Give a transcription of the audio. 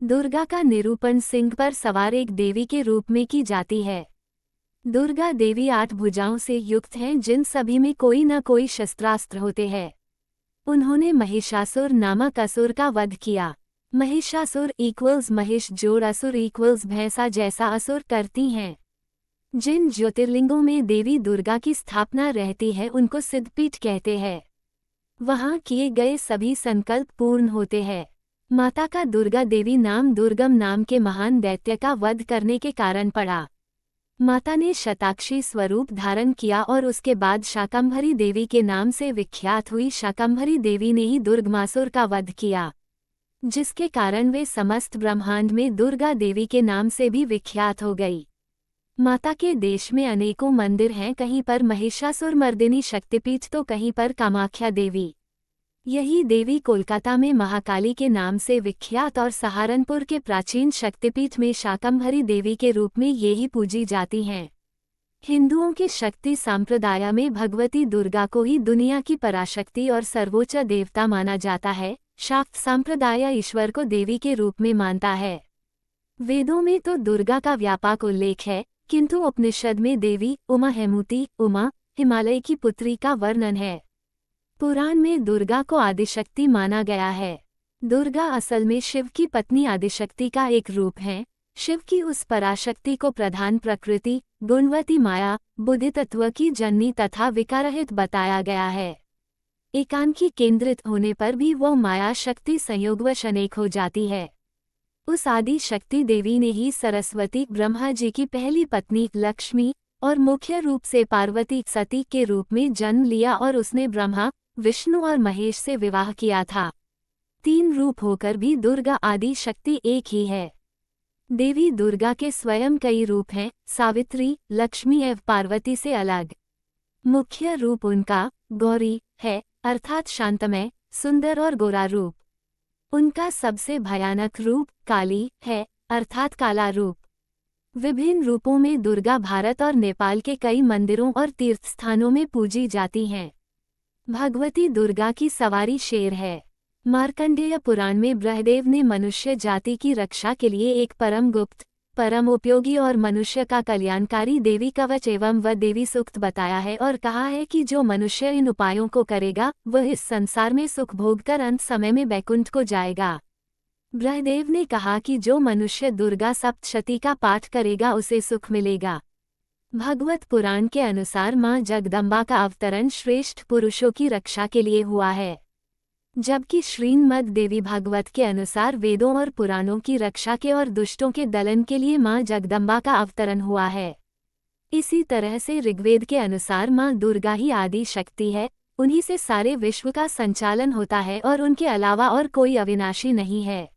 दुर्गा का निरूपण सिंह पर सवार एक देवी के रूप में की जाती है। दुर्गा देवी 8 भुजाओं से युक्त हैं, जिन सभी में कोई न कोई शस्त्रास्त्र होते हैं। उन्होंने महिषासुर नामक असुर का वध किया। महिषासुर इक्वल्स महिष जोड़ असुर इक्वल्स भैंसा जैसा असुर करती हैं। जिन ज्योतिर्लिंगों में देवी दुर्गा की स्थापना रहती है उनको सिद्धपीठ कहते हैं। वहाँ किए गए सभी संकल्प पूर्ण होते हैं। माता का दुर्गा देवी नाम दुर्गम नाम के महान दैत्य का वध करने के कारण पड़ा। माता ने शताक्षी स्वरूप धारण किया और उसके बाद शाकंभरी देवी के नाम से विख्यात हुई। शाकंभरी देवी ने ही दुर्गमासुर का वध किया, जिसके कारण वे समस्त ब्रह्मांड में दुर्गा देवी के नाम से भी विख्यात हो गई। माता के देश में अनेकों मंदिर हैं, कहीं पर महिषासुर मर्दिनी शक्तिपीठ तो कहीं पर कामाख्या देवी। यही देवी कोलकाता में महाकाली के नाम से विख्यात और सहारनपुर के प्राचीन शक्तिपीठ में शाकंभरी देवी के रूप में ये ही पूजी जाती हैं। हिंदुओं के शक्ति संप्रदाय में भगवती दुर्गा को ही दुनिया की पराशक्ति और सर्वोच्च देवता माना जाता है। शाक्त संप्रदाय ईश्वर को देवी के रूप में मानता है। वेदों में तो दुर्गा का व्यापक उल्लेख है, किंतु उपनिषद में देवी उमा हेमुति उमा हिमालय की पुत्री का वर्णन है। पुराण में दुर्गा को आदिशक्ति माना गया है। दुर्गा असल में शिव की पत्नी आदिशक्ति का एक रूप है। शिव की उस पराशक्ति को प्रधान प्रकृति, गुणवती माया, बुद्धि तत्व की जननी तथा विकाररहित बताया गया है। एकांकी केंद्रित होने पर भी वह माया शक्ति संयोगवश अनेक हो जाती है। उस आदि शक्ति देवी ने ही सरस्वती ब्रह्मा जी की पहली पत्नी लक्ष्मी और मुख्य रूप से पार्वती सती के रूप में जन्म लिया और उसने ब्रह्मा, विष्णु और महेश से विवाह किया था। 3 रूप होकर भी दुर्गा आदि शक्ति एक ही है। देवी दुर्गा के स्वयं कई रूप हैं, सावित्री, लक्ष्मी एवं पार्वती से अलग। मुख्य रूप उनका गौरी है, अर्थात शांतमय, सुंदर और गोरा रूप। उनका सबसे भयानक रूप काली है, अर्थात काला रूप। विभिन्न रूपों में दुर्गा भारत और नेपाल के कई मंदिरों और तीर्थस्थानों में पूजी जाती हैं। भगवती दुर्गा की सवारी शेर है। मार्कंडेय पुराण में ब्रह्मदेव ने मनुष्य जाति की रक्षा के लिए एक परम गुप्त, परम उपयोगी और मनुष्य का कल्याणकारी देवी कवच एवं व देवी सूक्त बताया है और कहा है कि जो मनुष्य इन उपायों को करेगा वह इस संसार में सुख भोग कर अंत समय में बैकुंठ को जाएगा। ब्रह्मदेव ने कहा कि जो मनुष्य दुर्गा सप्तशती का पाठ करेगा उसे सुख मिलेगा। भगवत पुराण के अनुसार मां जगदम्बा का अवतरण श्रेष्ठ पुरुषों की रक्षा के लिए हुआ है, जबकि श्रीमद् देवी भागवत के अनुसार वेदों और पुराणों की रक्षा के और दुष्टों के दलन के लिए मां जगदम्बा का अवतरण हुआ है। इसी तरह से ऋग्वेद के अनुसार मां दुर्गा ही आदि शक्ति है, उन्हीं से सारे विश्व का संचालन होता है और उनके अलावा और कोई अविनाशी नहीं है।